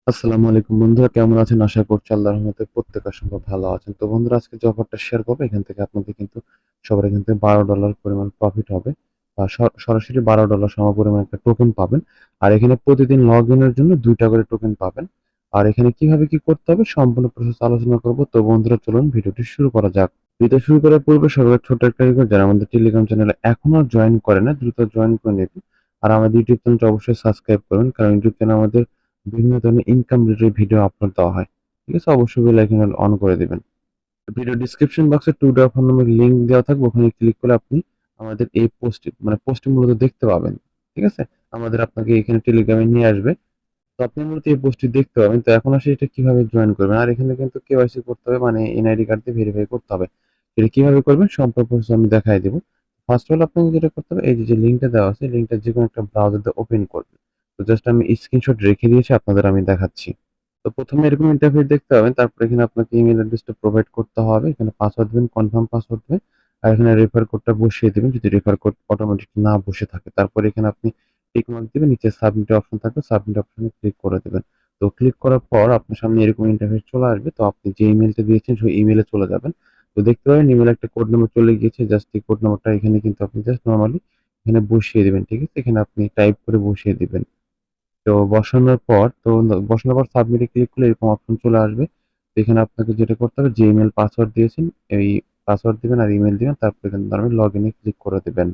আসসালামু আলাইকুম বন্ধুরা, কেমন আছেন? আশা করছি আল্লাহর রহমতে প্রত্যেকে অসংখ্য ভালো আছেন। তো বন্ধুরা, আজকে যে অফারটা শেয়ার করবো এখান থেকে আপনাদের কিন্তু সবার এখান থেকে $12 পরিমাণ প্রফিট হবে। সরাসরি $12 সমপরিমাণ একটা টোকেন পাবেন। আর এখানে প্রতিদিন লগ ইনের জন্য 2টা করে টোকেন পাবেন। আর এখানে কিভাবে কি করতে হবে সম্পূর্ণ প্রসেস আলোচনা করব। তো বন্ধুরা, চলুন ভিডিওটি শুরু করা যাক। ভিডিও শুরু করার পূর্বে সবার ছোট্ট একটা রিকোয়েস্ট, যারা আমাদের টেলিগ্রাম চ্যানেলে এখনো জয়েন করে না দ্রুত জয়েন করে নিন। আর আমাদের ইউটিউব চ্যানেলটা অবশ্যই সাবস্ক্রাইব করুন, কারণ ইউটিউব চ্যানেলে আমাদের বিভিন্ন ধরনের ইনকাম রিলেটেড ভিডিও আপলোড দেওয়া হয়। ঠিক আছে? অবশ্যই বেল আইকন অন করে দিবেন। ভিডিও ডেসক্রিপশন বক্সে টুডে অফার নামের লিংক দেওয়া থাকবে, ওখানে ক্লিক করলে আপনি আমাদের এই পোস্টটি মূলত দেখতে পাবেন। ঠিক আছে? আপনাকে এখানে টেলিগ্রামে নিয়ে আসবে। তো আপনি মূলত এই পোস্টটি দেখতে পাবেন। তো এখন আসলে এটা কিভাবে জয়েন করবেন? আর এখানে কিন্তু কেওয়াইসি করতে হবে, মানে এনআইডি কার্ড দিয়ে ভেরিফাই করতে হবে। এটা কিভাবে করবেন সম্পূর্ণ প্রসেস আমি দেখায় দেব। ফার্স্ট অফ অল আপনাকে যেটা করতে হবে, এই যে লিংকটা দেওয়া আছে, লিংকটা যেকোনো একটা ব্রাউজার দিয়ে ওপেন করবেন। তো জাস্ট আমি স্ক্রিনশট রেখে দিয়েছি, আপনাদের আমি দেখাচ্ছি। তো ১ম এ এরকম ইন্টারফেস দেখতে পাবেন। তারপর এখানে আপনাকে ইমেইল অ্যাড্রেসটা প্রোভাইড করতে হবে। এখানে পাসওয়ার্ড দিবেন, কনফার্ম পাসওয়ার্ড দিবেন। আর এখানে রেফার কোডটা বসিয়ে দিবেন যদি রেফার কোড অটোমেটিক না বসে থাকে। তারপর এখানে আপনি টিক মার্ক দিবেন, নিচে সাবমিট অপশন থাকবে, সাবমিট অপশনে ক্লিক করে দিবেন। তো ক্লিক করার পর আপনার সামনে এরকম ইন্টারফেস চলে আসবে। তো আপনি যে ইমেইলটা দিয়েছেন সেই ইমেইলে চলে যাবেন। তো দেখতে পাবেন ইমেইলে একটা কোড নাম্বার চলে গিয়েছে। জাস্ট এই কোড নাম্বারটা এখানে কিন্তু আপনি জাস্ট নরমালি এখানে বসিয়ে দিবেন। ঠিক আছে? এখানে আপনি টাইপ করে বসিয়ে দিবেন। তো বসানোর পর সাবমিটে ক্লিক করলে এরকম অপশন চলে আসবে। তো এখানে আপনাকে যেটা করতে হবে, যে ইমেইল পাসওয়ার্ড দিয়েছেন এই পাসওয়ার্ড দিবেন আর ইমেইল দিবেন। তারপর এখানে নরমালি লগইন এ ক্লিক করে দিবেন।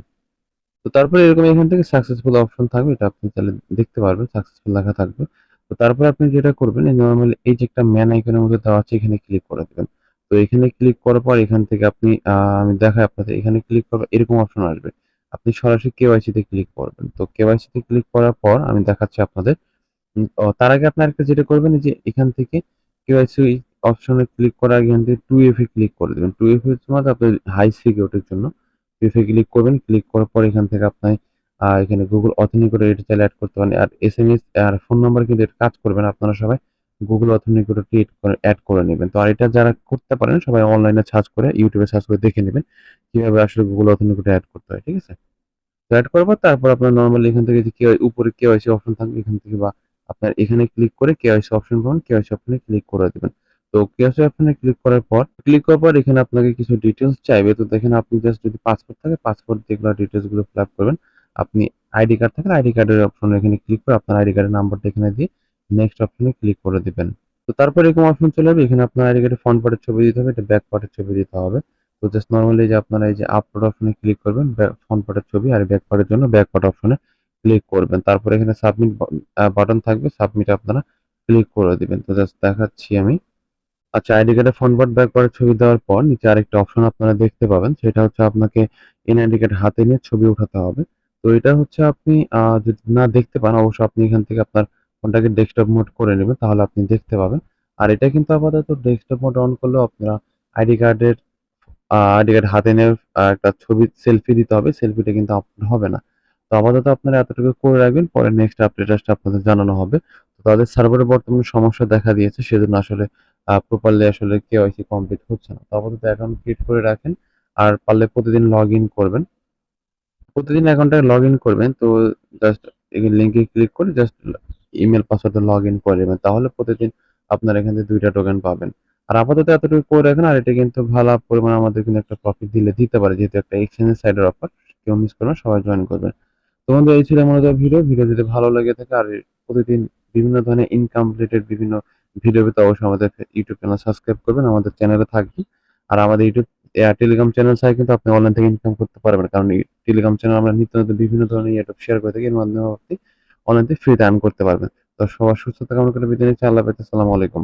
তো তারপরে এরকম এখান থেকে সাকসেসফুল অপশন থাকবে, এটা আপনি চাইলে দেখতে পারবেন, সাকসেসফুল লেখা থাকবে। তো তারপরে আপনি যেটা করবেন, এই নরমালি এই যে একটা ম্যান আইকনের মধ্যে দেওয়া আছে, এখানে ক্লিক করে দিবেন। তো এখানে ক্লিক করার পর এখান থেকে আপনি আমি দেখাই আপনাদের, এখানে ক্লিক করার এরকম অপশন আসবে। আপনি সরাসরি কেওয়াইসি তে ক্লিক করবেন। তো কেওয়াইসি তে ক্লিক করার পর আমি দেখাচ্ছি আপনাদের। তার আগে আপনি আরেকটা যেটা করবেন, এই যে এখান থেকে কেওয়াইসি অপশনে ক্লিক করার আগে এখান থেকে 2FA এ ক্লিক করে দিবেন। 2FA এর মানে আপনার হাই সিকিউরিটির জন্য 2FA ক্লিক করবেন। ক্লিক করার পর এখান থেকে আপনি এখানে গুগল অথেন্টিকেটর এটা চাইলে এড করতে পারেন। আর এসএমএস আর ফোন নাম্বার কিন্তু এটা কাজ করবে না। আপনারা সবাই গুগল অথেন্টিকেটর এড করে নেবেন। তো আর এটা যারা করতে পারেন সবাই অনলাইনে সার্চ করে, ইউটিউবে সার্চ করে দেখে নেবেন কিভাবে আসলে গুগল অথেন্টিকেটর এড করতে হয়। ঠিক আছে? এড করার পর তারপর আপনার নরমালি এখান থেকে যে উপরে কেওয়াইসি অপশন থাকবে, এখান থেকে বা আপনার এখানে ক্লিক করে কেওয়াইসি অপশন পাবেন, কেওয়াইসি অপশনে ক্লিক করে দিবেন। তো কেওয়াইসি অপশনে ক্লিক করার পর এখানে আপনাকে কিছু ডিটেইলস চাইবে। তো দেখেন, আপনি জাস্ট যদি পাসপোর্ট থাকে পাসপোর্ট দিয়ে এগুলো ডিটেইলস গুলো ফিল আপ করবেন। আপনি আইডি কার্ড থাকলে আইডি কার্ডের অপশনে এখানে ক্লিক করে আপনার আইডি কার্ডের নাম্বারটা এখানে দিয়ে নেক্সট অপশনে ক্লিক করে দিবেন। তো তারপর এরকম অপশন চলে আসবে, এখানে আপনার আইডি কার্ডের ফ্রন্ট পার্টের ছবি দিতে হবে, এটা ব্যাক পার্টের ছবি দিতে হবে। তো জাস্ট নরমালি যে আপনারা এই যে আপলোড অপশনে ক্লিক করবেন, ফ্রন্ট পার্টের ছবি, আর ব্যাক পার্টের জন্য ব্যাক পার্ট অপশনে ক্লিক করবেন। তারপর এখানে সাবমিট বাটন থাকবে, সাবমিটে আপনারা ক্লিক করে দিবেন। তো জাস্ট দেখাচ্ছি আমি। আচ্ছা, আইডি কার্ডের ফ্রন্ট পার্ট ব্যাক পার্টের ছবি দেওয়ার পর নিচে আরেকটা অপশন আপনারা দেখতে পাবেন, সেটা হচ্ছে আপনাকে এনআইডি কার্ড হাতে নিয়ে ছবি উঠাতে হবে। তো এটা হচ্ছে আপনি যদি না দেখতে পান, অবশ্যই আপনি এখান থেকে আপনার ফোনটাকে ডেস্কটপ মোড করে নেবেন, তাহলে আপনি দেখতে পাবেন। আর এটা কিন্তু আপাতত ডেস্কটপ মোড অন করলেও আপনারা আইডি কার্ডের আইডি কার্ড হাতে নিয়ে একটা ছবি সেলফি দিতে হবে। সেলফিটা কিন্তু আপলোড হবে না। তো আপাতত আপনারা এতটুকু করে রাখবেন। পরে নেক্সট আপডেট আসলে আপনাদের জানানো হবে। তো তাদের সার্ভারে বর্তমানে সমস্যা দেখা দিয়েছে। সেজন্য আসলে প্রপারলি আসলে কেওয়াইসি কমপ্লিট হচ্ছে না। তো আপাতত অ্যাকাউন্ট ক্রিয়েট করে রাখেন। আর পারলে প্রতিদিন লগইন করবেন। প্রতিদিন অ্যাকাউন্টটায় লগইন করবেন। তো জাস্ট এই লিংকে ক্লিক করে জাস্ট ইমেইল পাসওয়ার্ডে লগইন করে নেবেন। তাহলে প্রতিদিন আপনারা এখান থেকে ২ টা টোকেন পাবেন। আর আপাতত এতটুকু করে রাখেন। আর এটা কিন্তু ভালো পরিমাণে আমাদের কিন্তু একটা প্রফিট দিতে পারে। যেহেতু একটা এক্সচেঞ্জ সাইডের অফার। কেউ মিস করবেন না, সবাই জয়েন করবেন। তো বন্ধু, এই ছিল মূলত ভিডিও। ভিডিও যদি ভালো লেগে থাকে আর প্রতিদিন বিভিন্ন ধরনের ইনকাম রিলেটেড বিভিন্ন ভিডিও পেতে অবশ্যই আমাদের ইউটিউব চ্যানেল সাবস্ক্রাইব করবেন। আমাদের চ্যানেলে থাকবেন। আর আমাদের টেলিগ্রাম চ্যানেল ছাড়া কিন্তু আপনি অনলাইন থেকে ইনকাম করতে পারবেন। কারণ এই টেলিগ্রাম চ্যানেল আমরা নিত্য নতুন বিভিন্ন ধরনের শেয়ার করে থাকি। এর মাধ্যমে আপনি অনলাইন থেকে ফ্রিতে আর্ন করতে পারবেন। তো সবার সুস্থতা কামনা করে বিদায় নিচ্ছি। আল্লাহ হাফেজ। আসসালামু আলাইকুম।